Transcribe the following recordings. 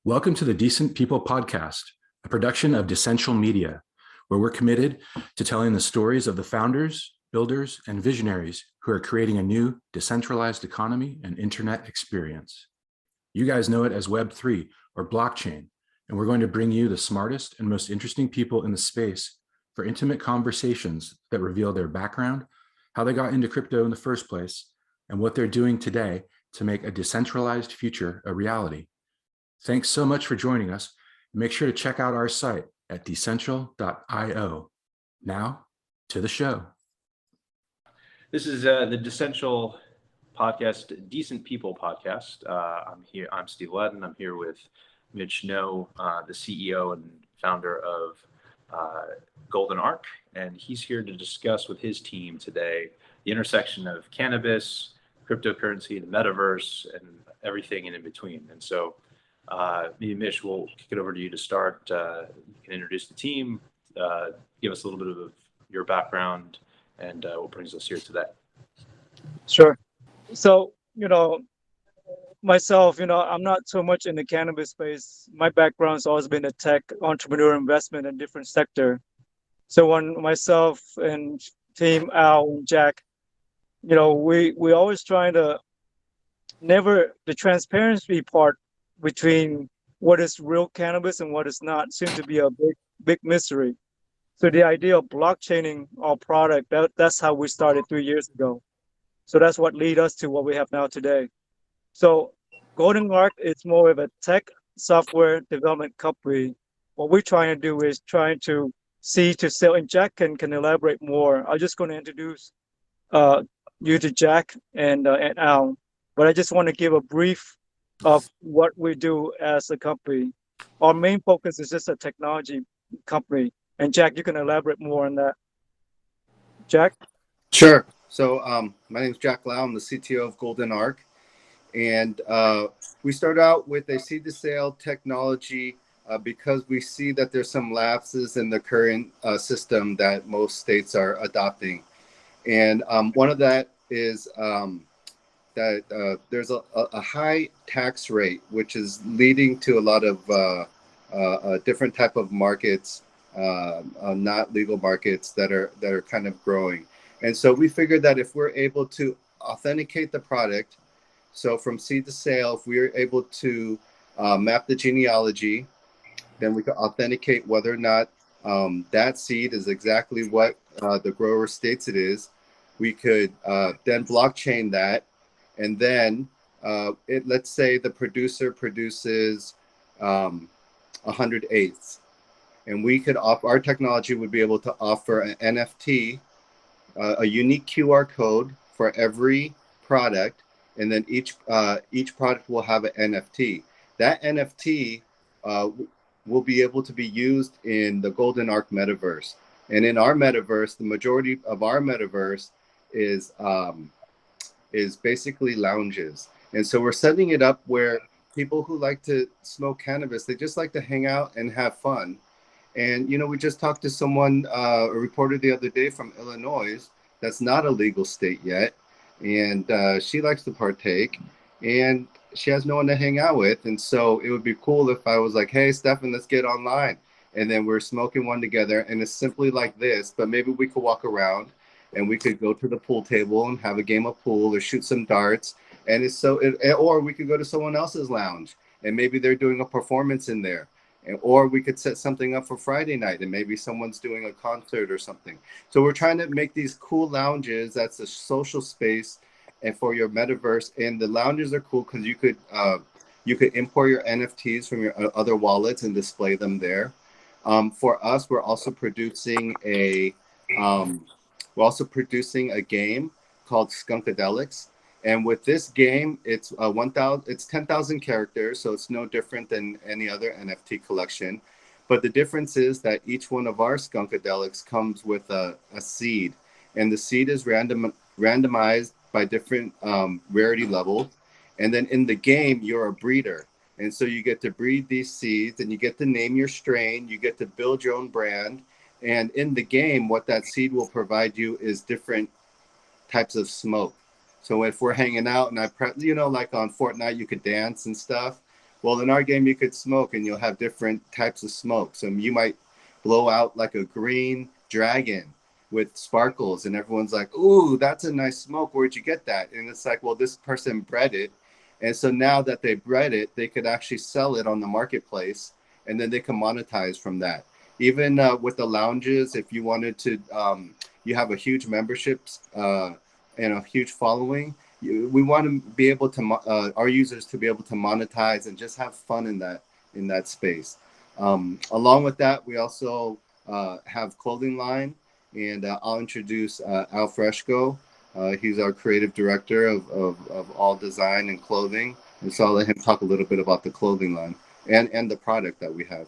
Welcome to the Decent People Podcast, a production of Decential Media, where we're committed to telling the stories of the founders, builders, and visionaries who are creating a new decentralized economy and internet experience. You guys know it as Web3 or blockchain, and we're going to bring you the smartest and most interesting people in the space for intimate conversations that reveal their background, how they got into crypto in the first place, and what they're doing today to make a decentralized future a reality. Thanks so much for joining us. Make sure to check out our site at decential.io. Now, to the show. This is the Decential Podcast, Decent People Podcast. I'm Steve Ledden. I'm here with Mitch Ngo, the CEO and founder of Golden Arc, and he's here to discuss with his team today the intersection of cannabis, cryptocurrency, the metaverse, and everything in between. And so me and Mitch will kick it over to you to start. You can introduce the team, give us a little bit of your background, and what brings us here today. Sure. So, myself, I'm not so much in the cannabis space. My background's always been a tech entrepreneur investment in different sector. So when myself and team Al and Jack, we always trying to the transparency part between what is real cannabis and what is not seems to be a big mystery. So the idea of blockchaining our product, that's how we started 3 years ago. So that's what led us to what we have now today. So Golden Arc is more of a tech software development company. What we're trying to do is trying to see to sell, and Jack can elaborate more. I'm just going to introduce you to Jack and Al, but I just want to give a brief of what we do as a company. Our main focus is just a technology company. And Jack, you can elaborate more on that. Jack? Sure. So my name is Jack Lau. I'm the CTO of Golden Arc. And we start out with a seed to sale technology because we see that there's some lapses in the current system that most states are adopting. And one of that is that there's a high tax rate, which is leading to a lot of different type of markets, not legal markets that are kind of growing. And so we figured that if we're able to authenticate the product, so from seed to sale, if we're able to map the genealogy, then we can authenticate whether or not that seed is exactly what the grower states it is. We could then blockchain that. And then let's say the producer produces 100 eighths. And we could our technology would be able to offer an NFT, a unique QR code for every product. And then each product will have an NFT. That NFT will be able to be used in the Golden Arc metaverse. And in our metaverse, the majority of our metaverse is basically lounges. And so we're setting it up where people who like to smoke cannabis, they just like to hang out and have fun. And, we just talked to someone, a reporter the other day from Illinois, that's not a legal state yet. And she likes to partake and she has no one to hang out with. And so it would be cool if I was like, hey, Stefan, let's get online. And then we're smoking one together. And it's simply like this, but maybe we could walk around and we could go to the pool table and have a game of pool or shoot some darts. And or we could go to someone else's lounge and maybe they're doing a performance in there. Or we could set something up for Friday night and maybe someone's doing a concert or something. So we're trying to make these cool lounges. That's a social space and for your metaverse. And the lounges are cool because you could import your NFTs from your other wallets and display them there. For us, we're also producing a game called Skunktastic. And with this game, it's 10,000 characters, so it's no different than any other NFT collection. But the difference is that each one of our Skunktastic comes with a seed, and the seed is randomized by different rarity levels. And then in the game, you're a breeder. And so you get to breed these seeds, and you get to name your strain, you get to build your own brand. And in the game, what that seed will provide you is different types of smoke. So if we're hanging out and like on Fortnite, you could dance and stuff. Well, in our game, you could smoke and you'll have different types of smoke. So you might blow out like a green dragon with sparkles, and everyone's like, ooh, that's a nice smoke. Where'd you get that? And it's like, well, this person bred it. And so now that they bred it, they could actually sell it on the marketplace, and then they can monetize from that. Even with the lounges, if you wanted to, you have a huge memberships and a huge following. We want to be able to, our users to be able to monetize and just have fun in that space. Along with that, we also have clothing line, and I'll introduce Al Fresco. He's our creative director of all design and clothing. And so I'll let him talk a little bit about the clothing line and the product that we have.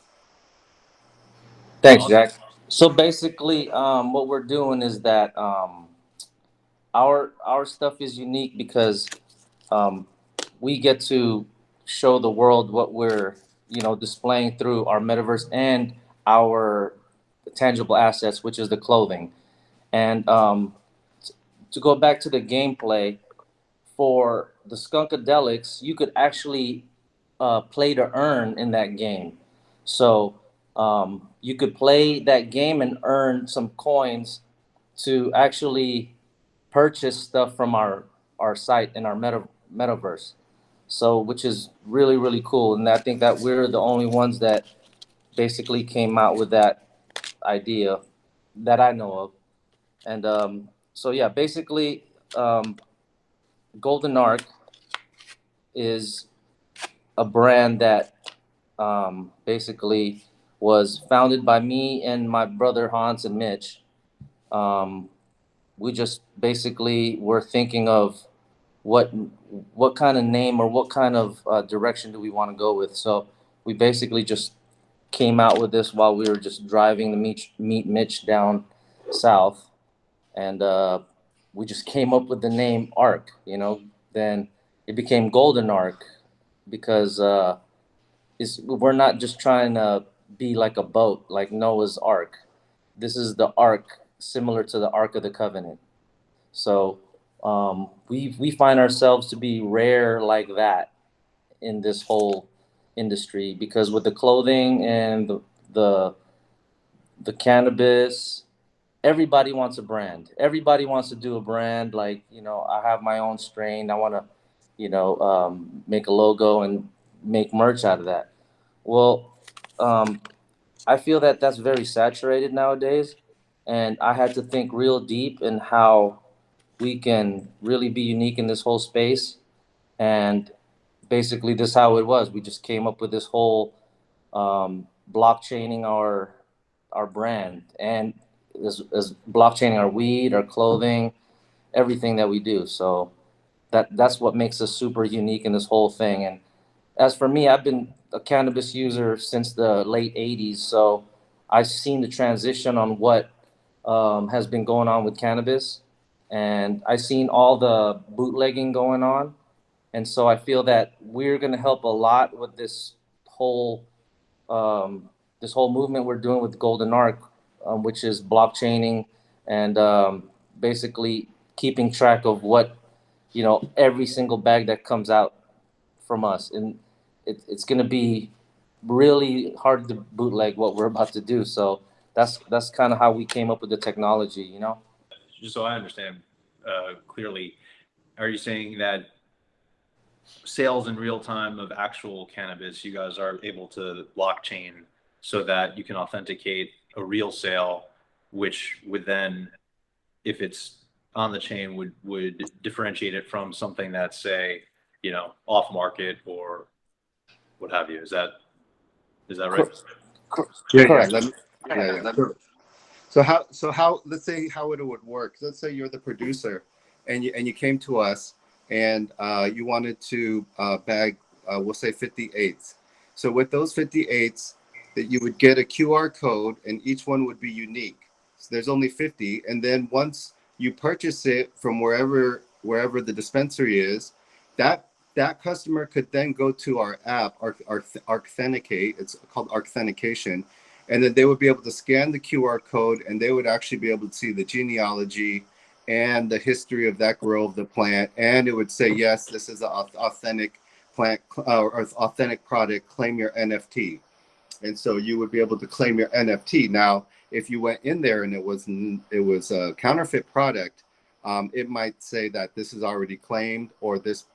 Thanks, Jack. So basically, what we're doing is that our stuff is unique because we get to show the world what we're displaying through our metaverse and our tangible assets, which is the clothing. And to go back to the gameplay for the Skunkadelics, you could actually play to earn in that game. So you could play that game and earn some coins to actually purchase stuff from our site in our metaverse. So, which is really, really cool. And I think that we're the only ones that basically came out with that idea that I know of. And so, yeah, basically, Golden Arc is a brand that basically was founded by me and my brother Hans and Mitch. We just basically were thinking of what kind of name or what kind of direction do we want to go with. So we basically just came out with this while we were just driving to meet Mitch down south, and we just came up with the name Arc. Then it became Golden Arc because we're not just trying to be like a boat, like Noah's Ark. This is the Ark similar to the Ark of the Covenant. So we find ourselves to be rare like that in this whole industry, because with the clothing and the cannabis, everybody wants a brand. Everybody wants to do a brand. Like, I have my own strain. I want to, make a logo and make merch out of that. Well, I feel that that's very saturated nowadays, and I had to think real deep in how we can really be unique in this whole space. And basically, this is how it was. We just came up with this whole blockchaining our brand, and as blockchaining our weed, our clothing, everything that we do. So that's what makes us super unique in this whole thing. And as for me, I've been a cannabis user since the late 80s. So I've seen the transition on what has been going on with cannabis. And I've seen all the bootlegging going on. And so I feel that we're going to help a lot with this whole movement we're doing with Golden Arc, which is blockchaining and basically keeping track of what, every single bag that comes out from us. And it's going to be really hard to bootleg what we're about to do. So that's kind of how we came up with the technology, Just so I understand clearly, are you saying that sales in real time of actual cannabis, you guys are able to blockchain so that you can authenticate a real sale, which would then, if it's on the chain, would differentiate it from something that's, say, off market or what have you? Is that right? Yeah. So how let's say how it would work. Let's say you're the producer and you came to us and you wanted to bag we'll say 58s. So with those 58s, that you would get a QR code and each one would be unique. So there's only 50, and then once you purchase it from wherever the dispensary is, that customer could then go to our app, Authenticate. It's called Authentication. And then they would be able to scan the QR code, and they would actually be able to see the genealogy and the history of that grow of the plant. And it would say, yes, this is an authentic plant or authentic product, claim your NFT. And so you would be able to claim your NFT. Now, if you went in there and it was a counterfeit product, it might say that this is already claimed, or this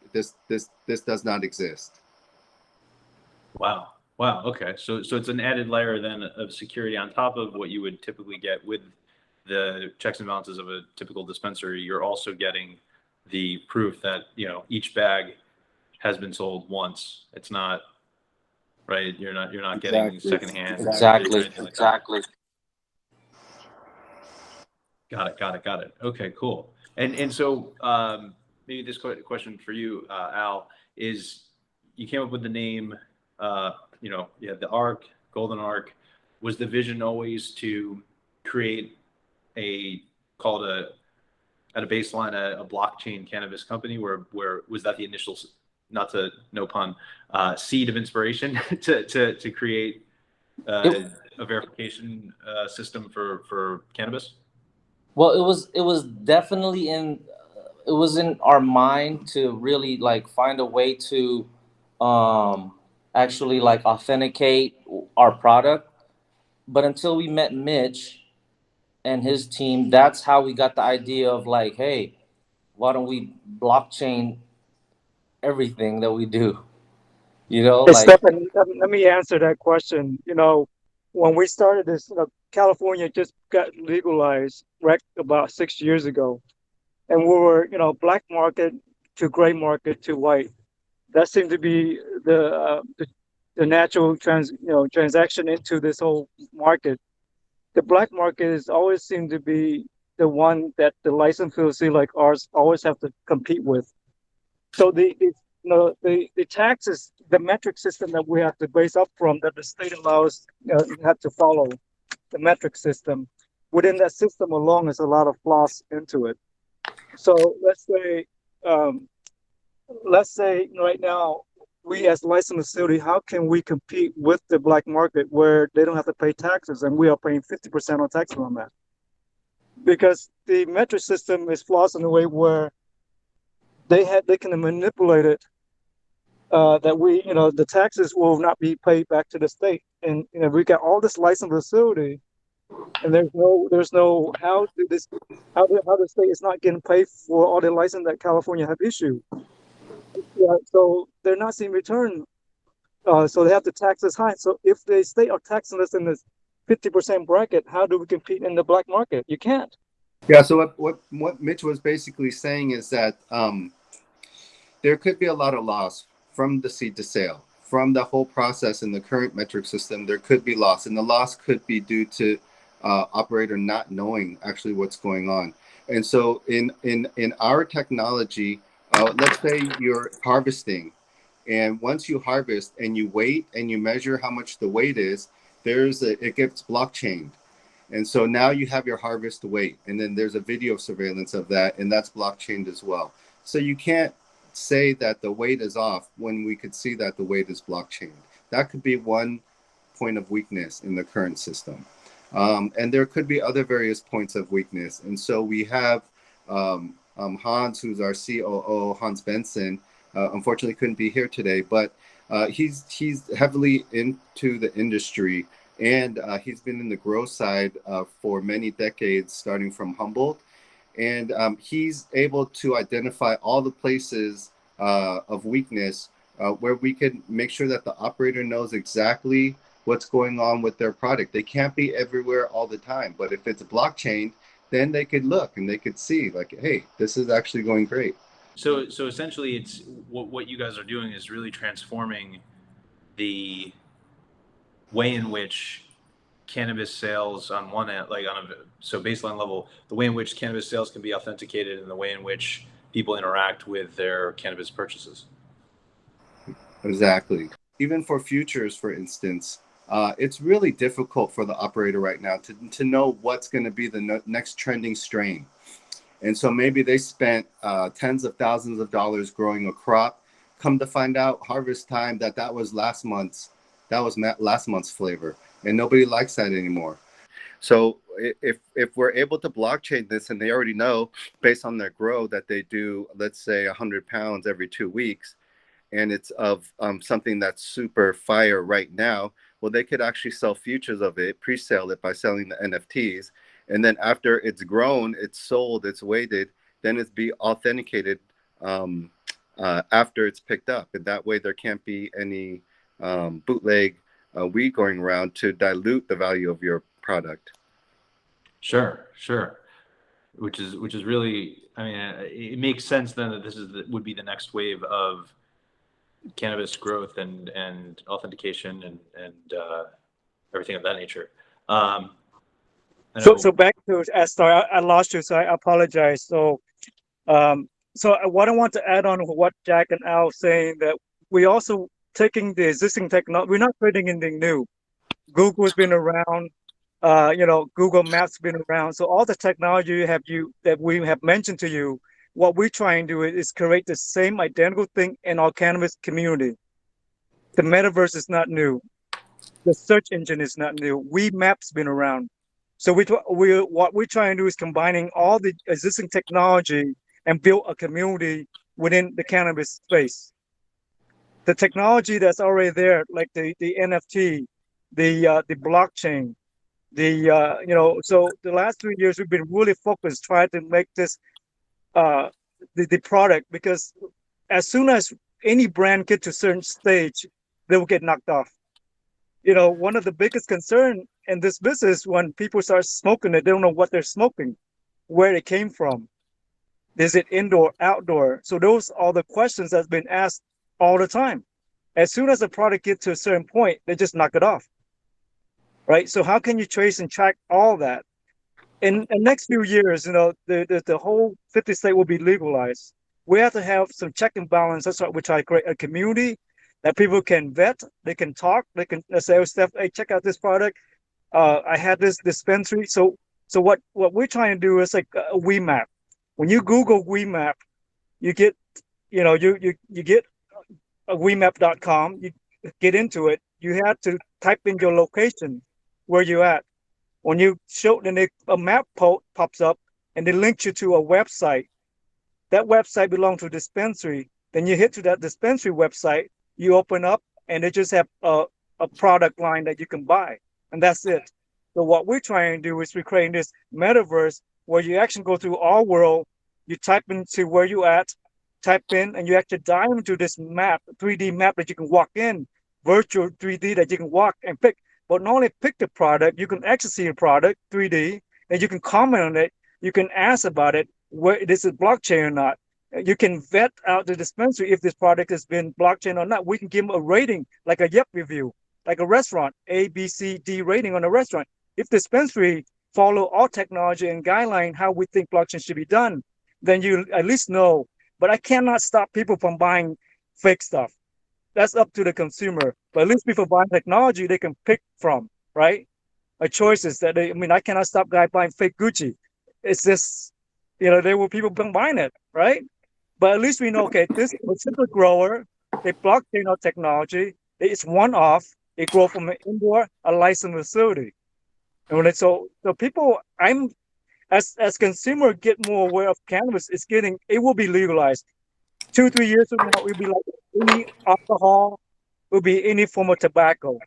does not exist. Wow. Wow. Okay. So it's an added layer then of security on top of what you would typically get with the checks and balances of a typical dispensary. You're also getting the proof that, each bag has been sold once. It's not right. You're not getting Exactly. secondhand. Exactly. Or anything like that. Exactly. Got it. Okay, cool. And so maybe this question for you, Al, is you came up with the name, you had the ARC, Golden Arc. Was the vision always to create at a baseline, a blockchain cannabis company? Where was that the initial, no pun, seed of inspiration to create a verification system for cannabis? Well, it was definitely it was in our mind to really like find a way to actually like authenticate our product. But until we met Mitch and his team, that's how we got the idea of like, hey, why don't we blockchain everything that we do? Hey, Like, Stefan, let me answer that question. When we started this, California just got legalized right about 6 years ago, and we were, black market to gray market to white. That seemed to be the natural transaction into this whole market. The black market has always seemed to be the one that the licensed LLC like ours always have to compete with. So the taxes, the metric system that we have to base up from, that the state allows, have to follow the metric system. Within that system alone, there's a lot of flaws into it. So let's say right now, we as licensed facility, how can we compete with the black market where they don't have to pay taxes and we are paying 50% on taxes on that? Because the metric system is flawed in a way where they can manipulate it, that the taxes will not be paid back to the state. And we got all this licensed facility, and there's no how the state is not getting paid for all the license that California have issued. Yeah, so they're not seeing return. So they have to tax us high. So if the state are taxing us in this 50% bracket, how do we compete in the black market? You can't. Yeah. So what Mitch was basically saying is that there could be a lot of loss from the seed to sale, from the whole process in the current metric system. There could be loss, and the loss could be due to operator not knowing actually what's going on. And so in our technology, let's say you're harvesting, and once you harvest and you wait and you measure how much the weight is, it gets blockchained. And so now you have your harvest weight, and then there's a video surveillance of that, and that's blockchained as well. So you can't say that the weight is off when we could see that the weight is blockchained. That could be one point of weakness in the current system. And there could be other various points of weakness. And so we have Hans, who's our COO, Hans Benson, unfortunately couldn't be here today, but he's heavily into the industry, and he's been in the grow side for many decades, starting from Humboldt. And he's able to identify all the places of weakness where we can make sure that the operator knows exactly what's going on with their product. They can't be everywhere all the time, but if it's a blockchain, then they could look and they could see like, hey, this is actually going great. So essentially, it's what you guys are doing is really transforming the way in which cannabis sales on one end, like so baseline level, the way in which cannabis sales can be authenticated and the way in which people interact with their cannabis purchases. Exactly. Even for futures, for instance, it's really difficult for the operator right now to know what's going to be the next trending strain. And so maybe they spent tens of thousands of dollars growing a crop. Come to find out, harvest time, that was last month's flavor, and nobody likes that anymore. So if we're able to blockchain this, and they already know based on their grow that they do, let's say 100 pounds every 2 weeks, and it's of something that's super fire right now, well, they could actually sell futures of it, pre-sale it by selling the NFTs. And then after it's grown, it's sold, it's weighted, then it's be authenticated after it's picked up. And that way there can't be any bootleg weed going around to dilute the value of your product. Sure. Which is really, I mean, it makes sense then that this would be the next wave of cannabis growth and authentication and everything of that nature. So back to Astor, I lost you, so I apologize. So what I want to add on what Jack and Al saying, that we also taking the existing technology, we're not creating anything new. Google's been around, Google Maps been around. So all the technology that we have mentioned to you, what we're trying to do is create the same identical thing in our cannabis community. The metaverse is not new. The search engine is not new. Map's been around. So what we're trying to do is combining all the existing technology and build a community within the cannabis space. The technology that's already there, like the NFT, the blockchain, so the last 3 years we've been really focused trying to make this the product, because as soon as any brand get to a certain stage, they will get knocked off. One of the biggest concern in this business, when people start smoking, they don't know what they're smoking, where it came from. Is it indoor, outdoor? So those are the questions that's been asked all the time. As soon as the product gets to a certain point, they just knock it off, right? So how can you trace and track all that? In the next few years, the whole 50 state will be legalized. We have to have some check and balance. That's why we try to create a community that people can vet, they can talk, they can say, oh, Steph, hey, check out this product. I had this dispensary. So what we're trying to do is like a WeMap. When you Google WeMap, you get, you get a WeMap.com. You get into it. You have to type in your location, where you at. When you show, then a map pops up, and it links you to a website. That website belongs to a dispensary. Then you hit to that dispensary website. You open up, and they just have a product line that you can buy, and that's it. So what we're trying to do is we're creating this metaverse where you actually go through our world. You type into where you at, type in, and you actually dive into this map, 3D map that you can walk in, virtual 3D that you can walk and pick. But not only pick the product, you can actually see the product 3D, and you can comment on it. You can ask about it, where this is blockchain or not. You can vet out the dispensary if this product has been blockchain or not. We can give them a rating, like a Yelp review, like a restaurant, A, B, C, D rating on a restaurant. If dispensary follow our technology and guideline how we think blockchain should be done, then you at least know. But I cannot stop people from buying fake stuff. That's up to the consumer. But at least people buying technology they can pick from, right? A choices that I cannot stop guy buying fake Gucci. It's just, there were people buying it, right? But at least we know, okay, this particular grower, they blockchain our technology. It's one-off. It grows from an indoor, a licensed facility. And when so people, as consumer get more aware of cannabis, it will be legalized. 2-3 years from now, it will be like any alcohol, it will be any form of tobacco.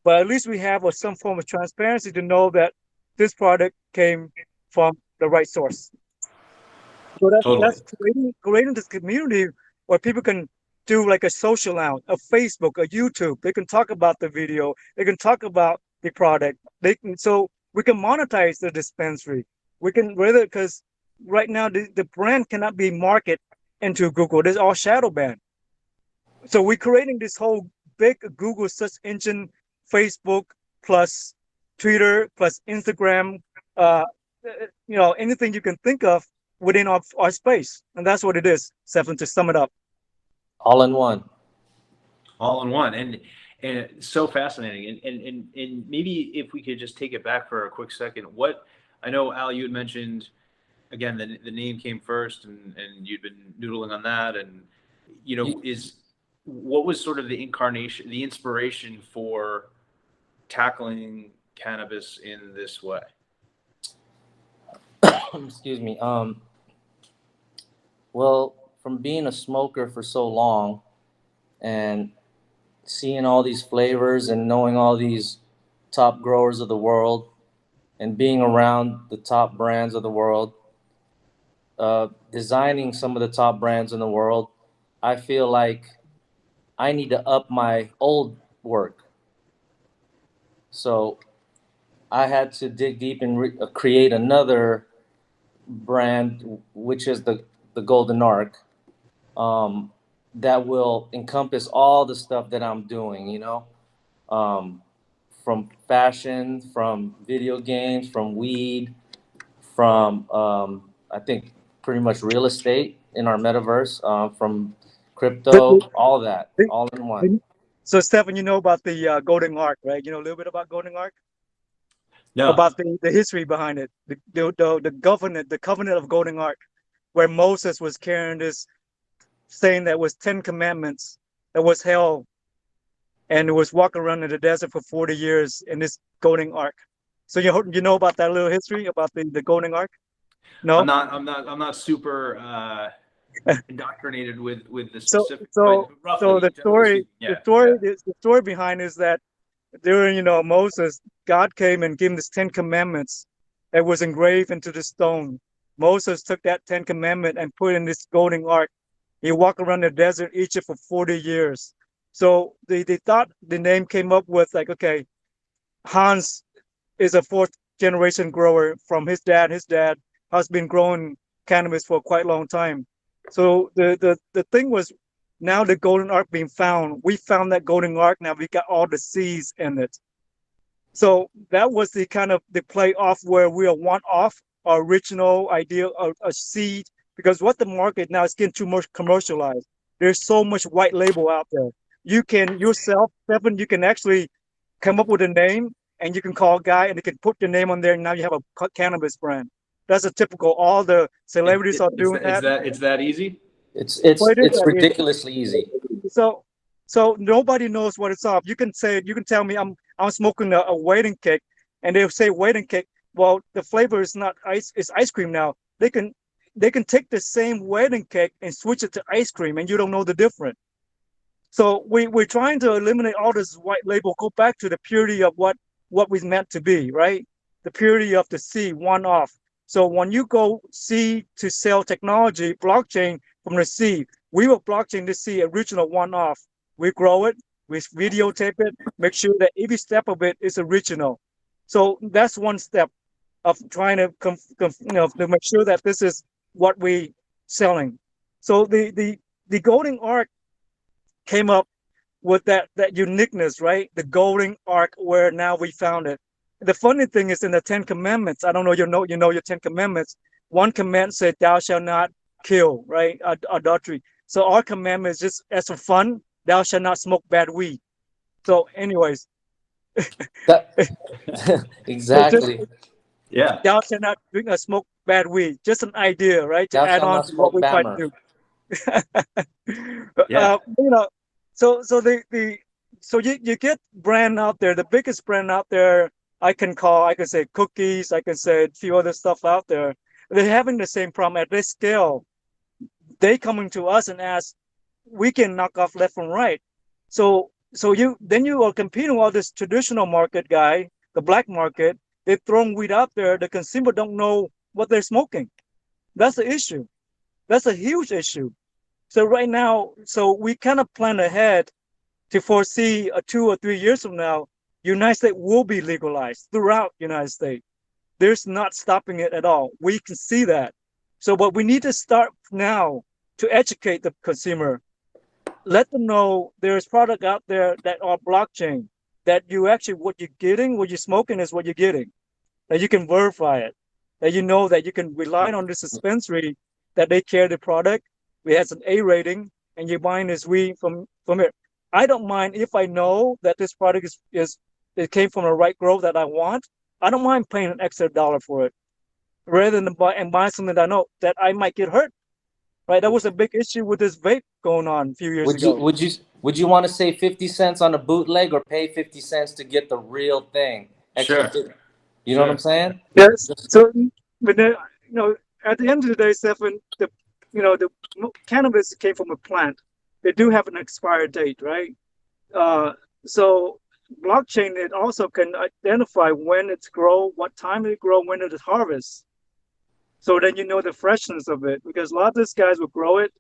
But at least we have some form of transparency to know that this product came from the right source. So that's creating this community where people can do like a social lounge, a Facebook, a YouTube. They can talk about the video. They can talk about the product. So we can monetize the dispensary. We can because right now the brand cannot be marketed into Google. There's all shadow ban. So we're creating this whole big Google search engine, Facebook plus Twitter plus Instagram, anything you can think of within our space. And that's what it is, Stephen, to sum it up. All in one. And it's so fascinating. And maybe if we could just take it back for a quick second, I know, Al, you had mentioned, again, the name came first and you'd been noodling on that. And, what was sort of the inspiration for tackling cannabis in this way? Excuse me. Well, from being a smoker for so long, and seeing all these flavors and knowing all these top growers of the world and being around the top brands of the world, designing some of the top brands in the world, I feel like I need to up my old work. So I had to dig deep and create another brand, which is the Golden Arc, that will encompass all the stuff that I'm doing, from fashion, from video games, from weed, from I think pretty much real estate in our metaverse, from crypto, all that, all in one. So, Stefan, you know about the Golden Ark, right? You know a little bit about Golden Ark? No. About the history behind it, the covenant of Golden Ark, where Moses was carrying this saying that was 10 commandments that was held, and it was walking around in the desert for 40 years in this Golden Ark. So you know about that little history about the Golden Ark? No, I'm not super indoctrinated with the so specific. so but roughly, so the generally speaking, story yeah. the story behind is that during Moses, God came and gave him this 10 commandments that was engraved into the stone. Moses took that 10 commandment and put in this Golden Ark. He walked around the desert Egypt for 40 years. So they thought the name came up with like, okay, Hans is a fourth generation grower from his dad. His dad has been growing cannabis for quite a long time. So the thing was, now the Golden Ark being found, we found that Golden Ark. Now we got all the seeds in it. So that was the kind of the play off where we are one off our original idea of a seed, because what the market now is getting too much commercialized. There's so much white label out there. You can yourself, Stephen, you can actually come up with a name and you can call a guy and they can put the name on there. And now you have a cannabis brand. That's a typical, all the celebrities are doing that. It's that easy? It's Well, it is that easy. ridiculously easy. So nobody knows what it's off. You can tell me I'm smoking a wedding cake, and they'll say wedding cake. Well, the flavor is not ice, it's ice cream now. They can take the same wedding cake and switch it to ice cream, and you don't know the difference. So we're trying to eliminate all this white label, go back to the purity of what we meant to be, right? The purity of the seed, one off. So when you go seed to sell technology, blockchain from the seed, we will blockchain the seed original one off. We grow it, we videotape it, make sure that every step of it is original. So that's one step of trying to to make sure that this is what we selling. So the Golden Ark came up with that uniqueness, right? The Golden Ark, where now we found it. The funny thing is in the 10 Commandments, I don't know, you know your 10 Commandments. One command said, "Thou shalt not kill," right? Adultery. So our commandment is just as for fun. Thou shalt not smoke bad weed. So, anyways, Exactly. Yeah. Thou shalt not drink or smoke bad weed. Just an idea, right? To Thou add shalt on not to what smoke we try to Bammer. do. Yeah. So you get brand out there. The biggest brand out there, I can say cookies. I can say a few other stuff out there. They're having the same problem at this scale. They coming to us and ask, we can knock off left and right. So you are competing with all this traditional market guy, the black market. They're throwing weed out there. The consumer don't know what they're smoking. That's the issue. That's a huge issue. So right now, we kind of plan ahead to foresee 2 or 3 years from now, United States will be legalized throughout United States. There's not stopping it at all. We can see that. So, but we need to start now to educate the consumer. Let them know there's product out there that are blockchain, that you actually, what you're getting, what you're smoking is what you're getting, that you can verify it, that you know that you can rely on this dispensary, that they carry the product. We has an A rating, and you're buying this weed from it. I don't mind if I know that this product is it came from the right growth that I want. I don't mind paying an extra $1 for it, rather than buy something that I know that I might get hurt. Right, that was a big issue with this vape going on a few years ago. Would you want to save 50 cents on a bootleg or pay 50 cents to get the real thing? Sure. You know what I'm saying? Yes. So, but then, at the end of the day, Stephan, the cannabis came from a plant. they do have an expired date, right? So blockchain, it also can identify when it's grow, what time it grow, when it is harvest. So then you know the freshness of it, because a lot of these guys will grow it,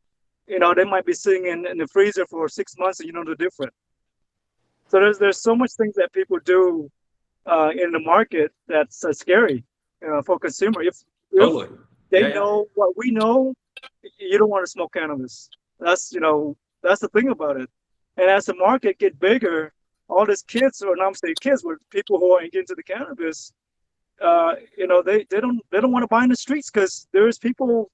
they might be sitting in the freezer for 6 months and you know the difference. So there's so much things that people do in the market that's scary for consumer. If Totally. they know what we know, you don't want to smoke cannabis. That's the thing about it. And as the market get bigger, all these kids, or not say kids, but people who are into the cannabis, they don't want to buy in the streets, because there's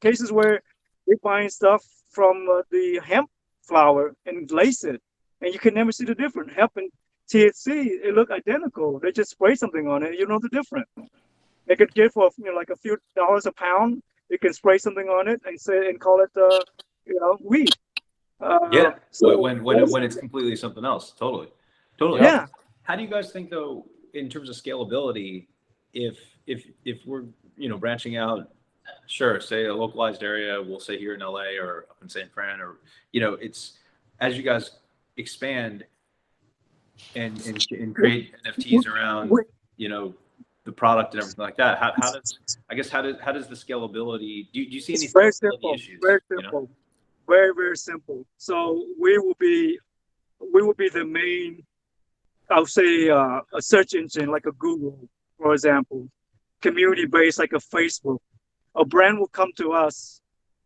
cases where they're buying stuff from the hemp flower and lace it, and you can never see the difference. Hemp and THC, it look identical. They just spray something on it, you know the difference. They could get for like a few dollars a pound. You can spray something on it and call it weed. So when it's completely something else. Totally. Yeah. How do you guys think, though, in terms of scalability, if we're branching out, sure, say a localized area, we'll say here in LA or up in San Fran, or it's as you guys expand and create NFTs around the product and everything like that, how does the scalability, do you see any scalability issues? Very simple. Very, very simple. So we will be the main, I would say, a search engine like a Google, for example, community-based like a Facebook. A brand will come to us,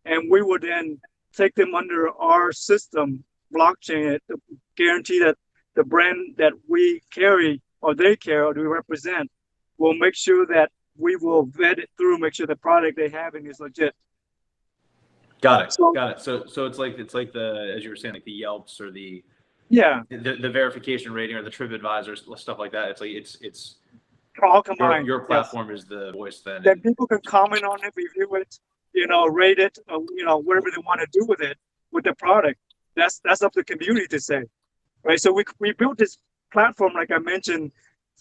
and we will then take them under our system, blockchain it, to guarantee that the brand that we carry or they carry or we represent will make sure that we will vet it through, make sure the product they have is legit. Got it. So it's like the, as you were saying, like the Yelps or the verification rating or the TripAdvisor, stuff like that. It's like it's all combined. Your platform is the voice then. Then people can comment on it, review it, rate it, whatever they want to do with it, with the product. That's up to the community to say, right? So we built this platform, like I mentioned,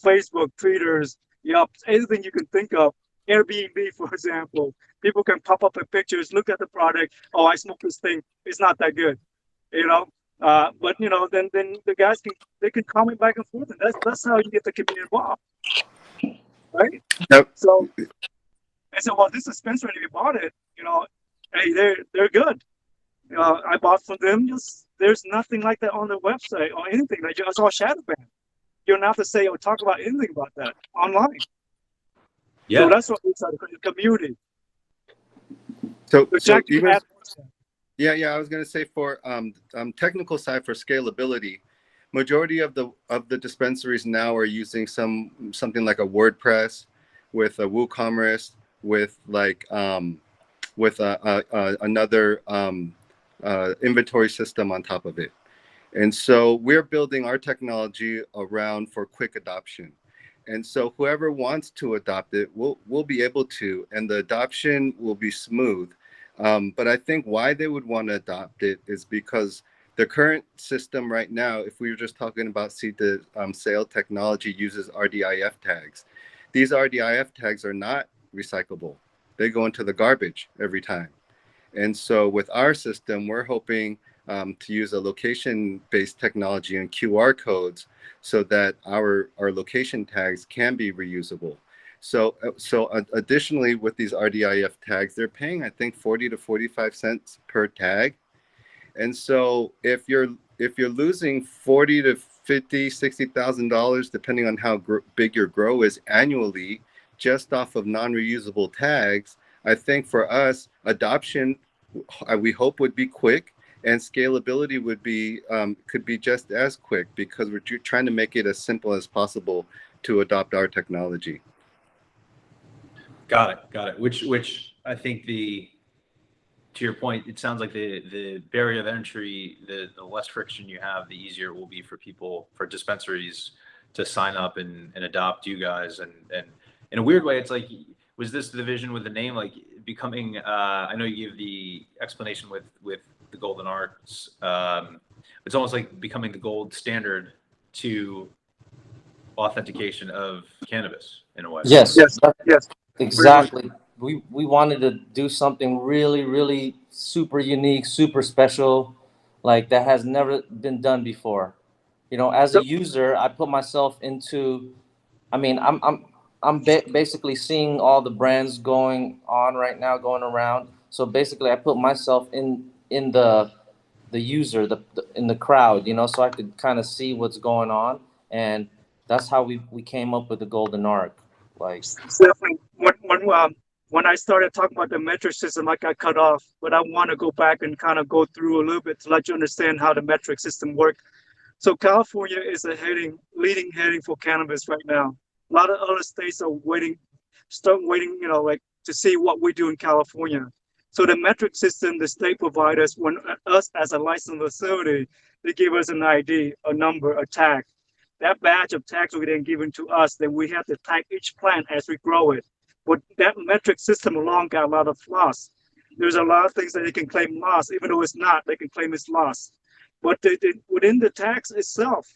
Facebook, Twitters, Yelp, anything you can think of. Airbnb, for example, people can pop up the pictures, look at the product. Oh, I smoked this thing. It's not that good, But then the guys can comment back and forth, and that's how you get the community involved, right? Yep. So I said, well, this dispensary, if you bought it, hey, they're good. I bought from them. There's nothing like that on the website or anything. It's all shadow banned. You don't have to say or talk about anything about that online. Yeah. So that's what we try to create, a community. So Jack, even, I was going to say for technical side, for scalability, majority of the dispensaries now are using something like a WordPress with a WooCommerce with another inventory system on top of it. And so we're building our technology around for quick adoption. And so whoever wants to adopt it will be able to, and the adoption will be smooth. But I think why they would want to adopt it is because the current system right now, if we were just talking about seed to sale technology, uses RDIF tags. These RDIF tags are not recyclable. They go into the garbage every time. And so with our system, we're hoping to use a location-based technology and QR codes so that our location tags can be reusable. So additionally, with these RDIF tags, they're paying, I think, 40 to 45 cents per tag. And so if you're losing 40 to 50, $60,000, depending on how big your grow is annually, just off of non-reusable tags, I think for us, adoption, we hope would be quick, and scalability would be could be just as quick, because we're trying to make it as simple as possible to adopt our technology. Got it. Which I think to your point, it sounds like the barrier of entry, the less friction you have, the easier it will be for dispensaries to sign up and adopt you guys. And in a weird way, it's like, was this the vision with the name, like becoming, I know you gave the explanation with the Golden Arcs. It's almost like becoming the gold standard to authentication of cannabis in a way. Yes. Yes. Exactly. We wanted to do something really, really super unique, super special. like that has never been done before. You know, as a user, I put myself into. I mean, basically seeing all the brands going on right now, going around. So basically, I put myself in the user, in the crowd, you know, so I could kind of see what's going on, and that's how we came up with the golden arc. Like, Definitely. When I started talking about the metric system, I got cut off, but I want to go back and kind of go through a little bit to let you understand how the metric system works. So California is a leading heading for cannabis right now. A lot of other states are start waiting, you know, like to see what we do in California. So the metric system, the state providers, when us as a licensed facility, they give us an ID, a number, a tag. That badge of tags will then given to us. Then we have to tag each plant as we grow it. But that metric system alone got a lot of flaws. There's a lot of things that they can claim loss, even though it's not. They can claim it's loss. But within the tax itself,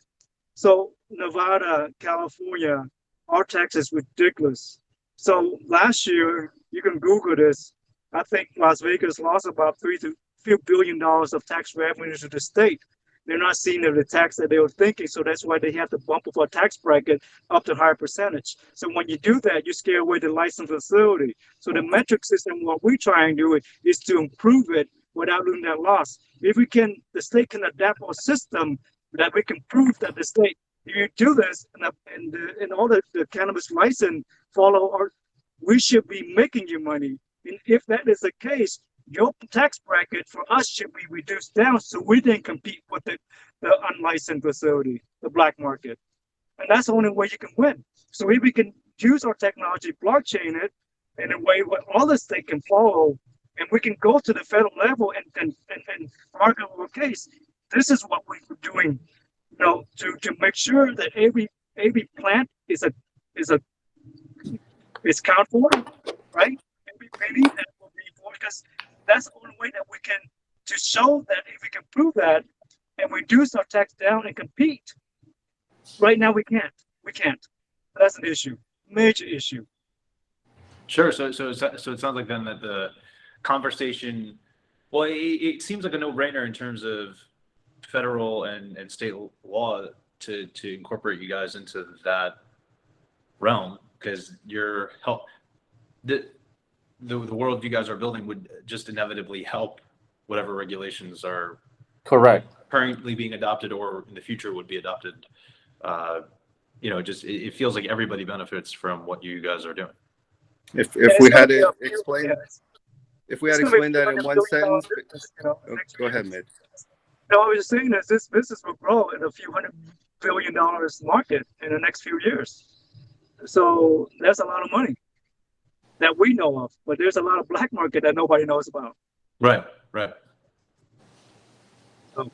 so Nevada, California, our tax is ridiculous. So last year, you can Google this. I think Las Vegas lost about $3 billion of tax revenue to the state. They're not seeing the tax that they were thinking, so that's why they have to bump up our tax bracket up to higher percentage. So when you do that, you scare away the licensed facility. So the metric system, what we try and do is to improve it without losing that loss. If we can, the state can adapt our system that we can prove that the state, if you do this and all the cannabis license follow our, we should be making you money. And if that is the case, your tax bracket for us should be reduced down so we then compete with the unlicensed facility, the black market. And that's the only way you can win. So if we can use our technology, blockchain it in a way where all the state can follow, and we can go to the federal level and argue our case. This is what we're doing, you know, to make sure that every plant is count for, right? Every penny that will be for, because that's the only way that we can, to show that if we can prove that and reduce our tax down and compete. Right now we can't. That's an issue, major issue. Sure. So it sounds like then that the conversation, well, it seems like a no-brainer in terms of federal and state law to incorporate you guys into that realm, because your help, the world you guys are building would just inevitably help whatever regulations are correct, currently being adopted or in the future would be adopted. You know, just it feels like everybody benefits from what you guys are doing. If we had to explain, if we had to explain that in one sentence, go ahead, Mitch. No, I was just saying that this business will grow in a few $100 billion market in the next few years. So that's a lot of money that we know of, but there's a lot of black market that nobody knows about. Right. What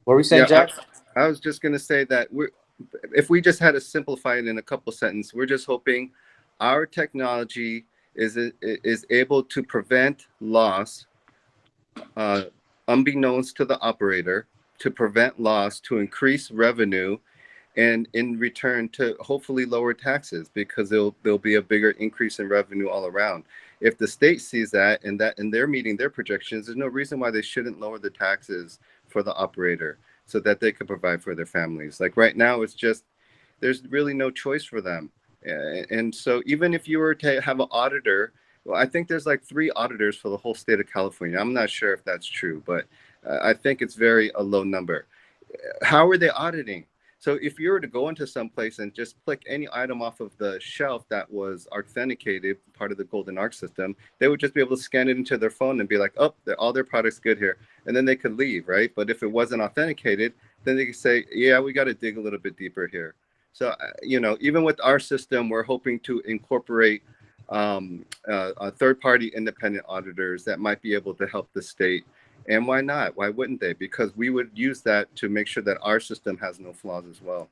were we saying, Jack? I was just going to say that if we just had to simplify it in a couple sentences, we're just hoping our technology is able to prevent loss, unbeknownst to the operator, to prevent loss, to increase revenue, and in return to hopefully lower taxes, because there'll be a bigger increase in revenue all around. If the state sees that and they're meeting their projections, there's no reason why they shouldn't lower the taxes for the operator so that they can provide for their families. Like right now, it's just, there's really no choice for them. And so even if you were to have an auditor, well, I think there's like 3 auditors for the whole state of California. I'm not sure if that's true, but I think it's a low number. How are they auditing? So if you were to go into some place and just click any item off of the shelf that was authenticated, part of the Golden Arc system, they would just be able to scan it into their phone and be like, oh, all their products good here. And then they could leave, right? But if it wasn't authenticated, then they could say, yeah, we got to dig a little bit deeper here. So, you know, even with our system, we're hoping to incorporate third-party independent auditors that might be able to help the state. And why not? Why wouldn't they? Because we would use that to make sure that our system has no flaws as well.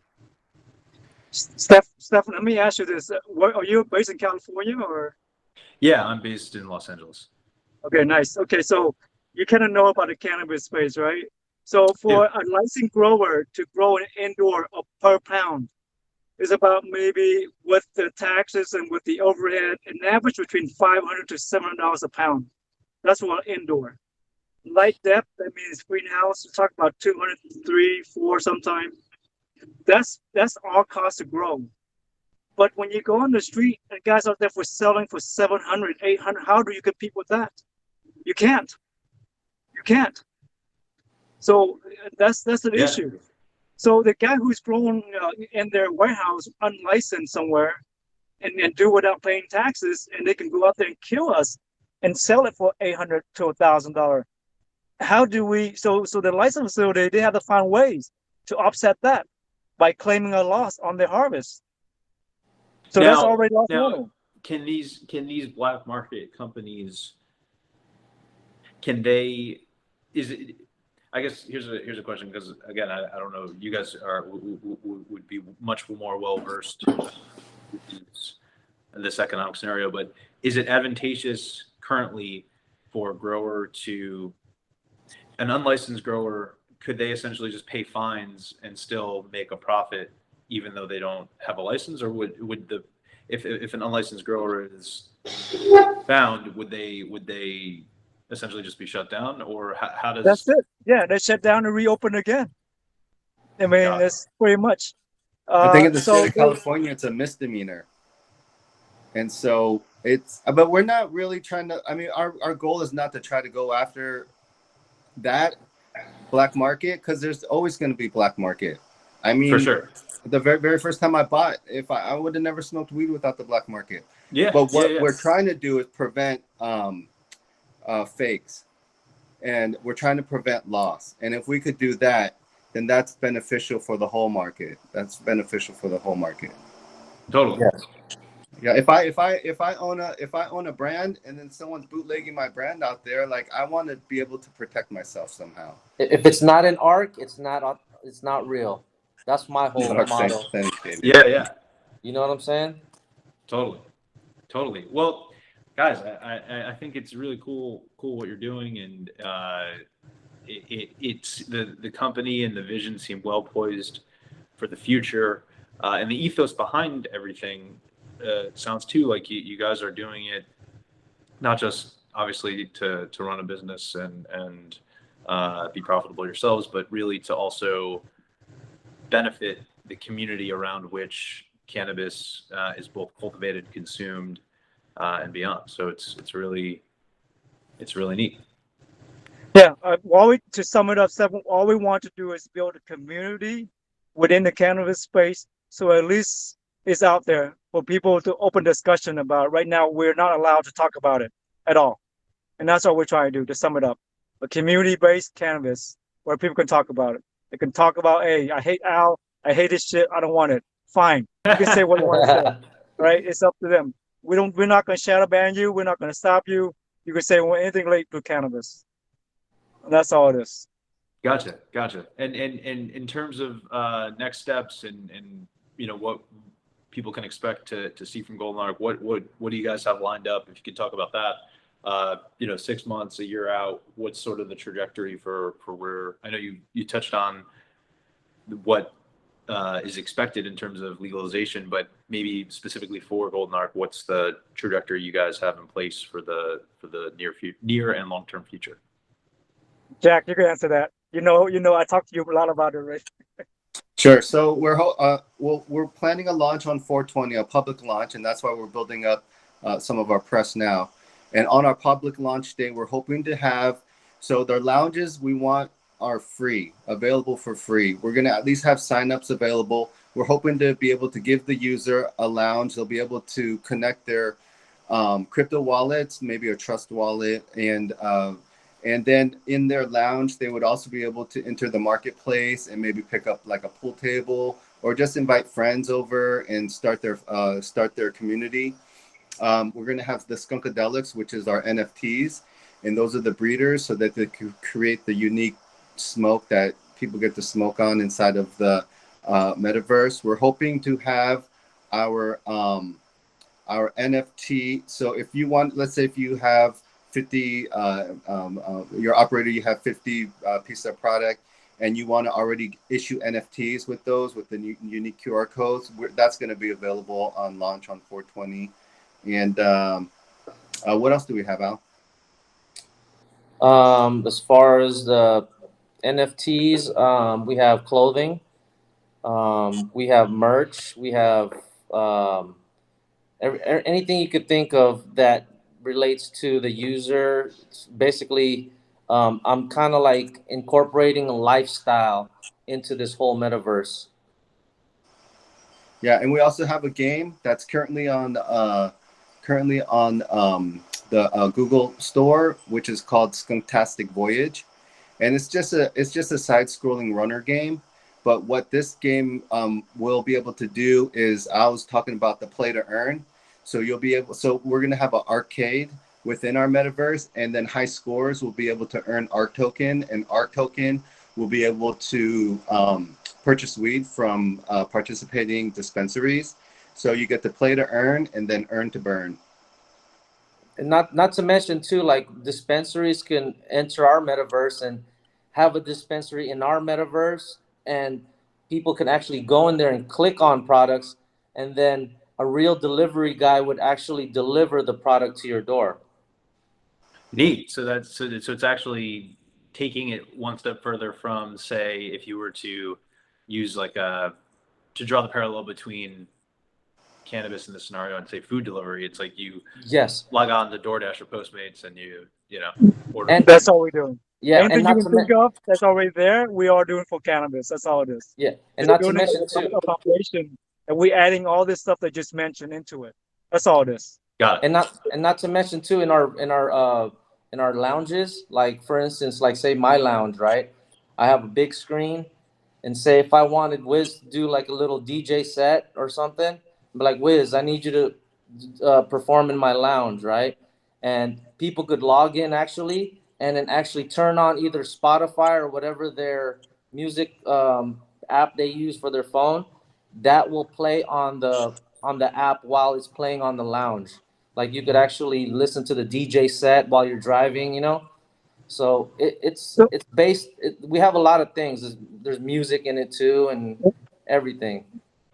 Steph, let me ask you this. Are you based in California or? Yeah, I'm based in Los Angeles. Okay, nice. Okay, so you kind of know about the cannabis space, right? So for a licensed grower to grow an indoor per pound is about, maybe with the taxes and with the overhead, an average between $500 to $700 a pound. That's for indoor. light depth, that means greenhouse, we talk about 200, 3, 4 sometimes. That's all cost to grow. But when you go on the street and guys out there for selling for 700, 800, how do you compete with that? You can't. You can't. So that's an Yeah. issue. So the guy who's growing in their warehouse unlicensed somewhere and do without paying taxes, and they can go out there and kill us and sell it for $800 to $1,000. How do we? So the license facility, they have to find ways to offset that by claiming a loss on their harvest. So that's already lost money. Can these black market companies, can they, is it, I guess here's a question, because again, I don't know, you guys would be much more well versed in this economic scenario, but is it advantageous currently for a grower to, an unlicensed grower, could they essentially just pay fines and still make a profit even though they don't have a license? Or would the, if an unlicensed grower is found, would they essentially just be shut down? Or how does... That's it. Yeah, they shut down and reopen again. I mean, that's pretty much. I think in the state of California, it's a misdemeanor. And so it's, but we're not really trying to, I mean, our goal is not to try to go after that black market, because there's always going to be black market. I mean, for sure. The very first time I bought, if I would have never smoked weed without the black market. Yeah. But what we're trying to do is prevent fakes, and we're trying to prevent loss. And if we could do that, then that's beneficial for the whole market. That's beneficial for the whole market. Totally. Yes. Yeah. If I own a brand and then someone's bootlegging my brand out there, like, I want to be able to protect myself somehow. If it's not an ARC, it's not real. That's my whole motto. Yeah. You know what I'm saying? Totally. Well, guys, I think it's really cool what you're doing, and it's the company and the vision seem well poised for the future, and the ethos behind everything sounds too like you guys are doing it not just obviously to run a business and be profitable yourselves, but really to also benefit the community around which cannabis is both cultivated, consumed, and beyond. So it's really neat. Yeah. To sum it up, all we want to do is build a community within the cannabis space, so at least it's out there for people to open discussion about. Right now, we're not allowed to talk about it at all, and that's what we're trying to do. To sum it up, a community-based cannabis where people can talk about it. They can talk about, hey, I hate Al, I hate this shit, I don't want it. Fine, you can say what you want to say. Right? It's up to them. We're not going to shadow ban you. We're not going to stop you. You can say anything related to cannabis. And that's all it is. Gotcha. And in terms of next steps and what people can expect to see from Golden Arc, what do you guys have lined up? If you could talk about that, 6 months, a year out, what's sort of the trajectory for where, I know you touched on what is expected in terms of legalization, but maybe specifically for Golden Arc, what's the trajectory you guys have in place for the near and long-term future? Jack, you can answer that. I talked to you a lot about it, right? Sure. So we're planning a launch on 4/20, a public launch, and that's why we're building up some of our press now. And on our public launch day, we're hoping to have, so the lounges we want are free, available for free. We're going to at least have signups available. We're hoping to be able to give the user a lounge. They'll be able to connect their crypto wallets, maybe a trust wallet, and then in their lounge, they would also be able to enter the marketplace and maybe pick up like a pool table, or just invite friends over and start their community. We're going to have the Skunkadelics, which is our NFTs, and those are the breeders, so that they can create the unique smoke that people get to smoke on inside of the metaverse. We're hoping to have our NFT. So if you want, let's say if you have 50, your operator, you have 50 pieces of product, and you want to already issue NFTs with those, with the unique QR codes, that's going to be available on launch on 4/20. And what else do we have, Al? As far as the NFTs, we have clothing, we have merch, we have um, anything you could think of that relates to the user. It's basically, I'm kind of like incorporating a lifestyle into this whole metaverse. Yeah, and we also have a game that's currently on the Google Store, which is called Skunktastic Voyage, and it's just a side-scrolling runner game. But what this game will be able to do is, I was talking about the play to earn. So you'll be able. So we're gonna have an arcade within our metaverse, and then high scores will be able to earn ARC token, and ARC token will be able to purchase weed from participating dispensaries. So you get to play to earn and then earn to burn. And not to mention too, like dispensaries can enter our metaverse and have a dispensary in our metaverse, and people can actually go in there and click on products, and then a real delivery guy would actually deliver the product to your door. Neat. So it's actually taking it one step further from, say, if you were to use like a to draw the parallel between cannabis in this scenario and say food delivery. It's like you Yes, log on to DoorDash or Postmates and you know order and food. That's all we're doing. yeah, and Anything you not can to think mention, of that's already there, we are doing for cannabis. That's all it is. yeah, and We're not to doing it mention as too, a foundation, and we're adding all this stuff that just mentioned into it. That's all it is. Got it. and not to mention too, in our lounges, like for instance, like say my lounge, right? I have a big screen, and say if I wanted Wiz to do like a little DJ set or something, be like, Wiz, I need you to perform in my lounge, right? And people could log in actually, and then actually turn on either Spotify or whatever their music app they use for their phone. That will play on the app while it's playing on the lounge. Like you could actually listen to the DJ set while you're driving, you know. So So, it's based. We have a lot of things. There's music in it too, and everything.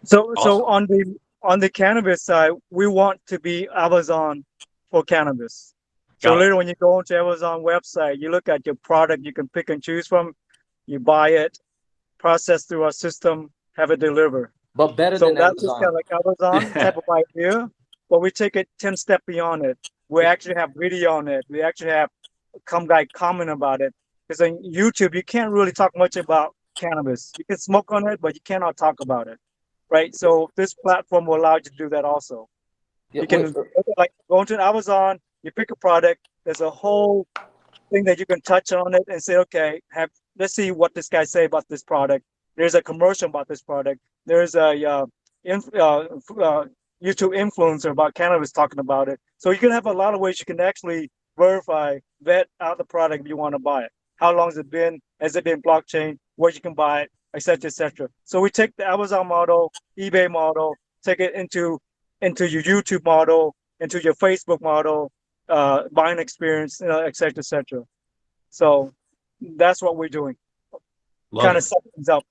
so Awesome. on the cannabis side, we want to be Amazon for cannabis. So Got it. literally, when you go onto Amazon website, you look at your product, you can pick and choose from, you buy it, process through our system, have it delivered. But better So than that's just kind Amazon. of like Amazon type of idea, but we take it 10 step beyond it. We actually have video on it. We actually have come guy comment about it. Because on YouTube, you can't really talk much about cannabis. You can smoke on it, but you cannot talk about it, right? So this platform will allow you to do that also. Yeah, You can like go into Amazon, you pick a product. There's a whole thing that you can touch on it and say, okay, let's see what this guy say about this product. There's a commercial about this product. There's a YouTube influencer about cannabis talking about it. So you can have a lot of ways you can actually verify, vet out the product if you want to buy it. How long has it been? Has it been blockchain? Where you can buy it, etc., etc. So we take the Amazon model, eBay model, take it into your YouTube model, into your Facebook model, buying experience, et cetera, et cetera. So that's what we're doing. Love Kind of it. sum things up.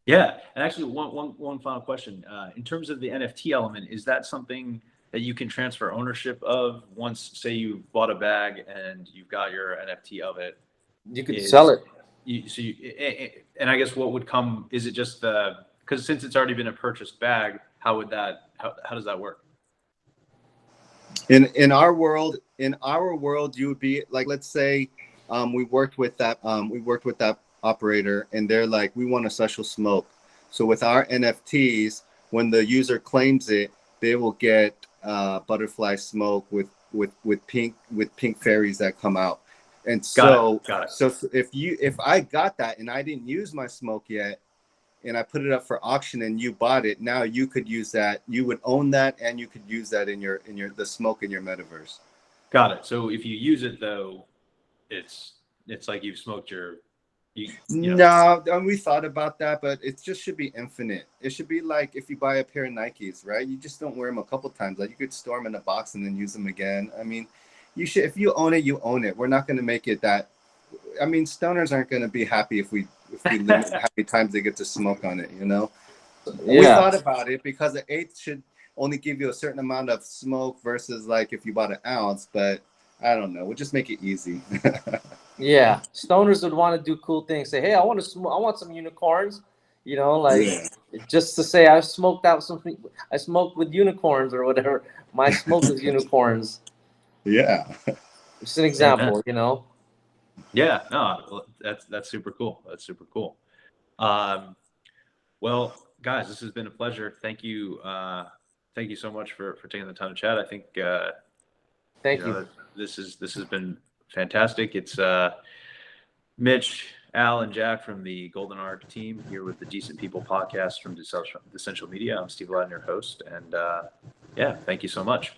Yeah, and actually, one final question. In terms of the NFT element, is that something that you can transfer ownership of once, say, you bought a bag and you've got your NFT of it? you could sell it. And I guess what would come, is it just because since it's already been a purchased bag, how does that work? In our world, you would be like, let's say we worked with that operator, and they're like, we want a special smoke. So with our NFTs, when the user claims it, they will get butterfly smoke with pink fairies that come out. And so Got it. so if I got that and I didn't use my smoke yet, and I put it up for auction and you bought it, now you could use that. You would own that, and you could use that in the smoke in your metaverse. Got it. So if you use it though, it's like you've smoked you know. No, we thought about that, but it just should be infinite. It should be like if you buy a pair of Nikes, right? You just don't wear them a couple times. Like you could store them in a box and then use them again. I mean, you should. If you own it, you own it. We're not going to make it that. I mean, stoners aren't going to be happy if we limit how many times they get to smoke on it. You know. We Yeah, thought about it because the eighth should only give you a certain amount of smoke versus like if you bought an ounce, but I don't know. We'll just make it easy. Yeah, stoners would want to do cool things. Say, hey, I want to smoke. I want some unicorns. You know, like Yeah. just to say I smoked out something. I smoked with unicorns or whatever. My smoke is unicorns. Yeah. Just an example, you know. Yeah, no, that's super cool. That's super cool. Well, guys, this has been a pleasure. Thank you. Thank you so much for taking the time to chat. I think Thank you. this has been fantastic. It's Mitch, Al, and Jack from the Golden Arc team here with the Decent People podcast from Essential Media. I'm Steve Ladden, your host, and yeah, thank you so much.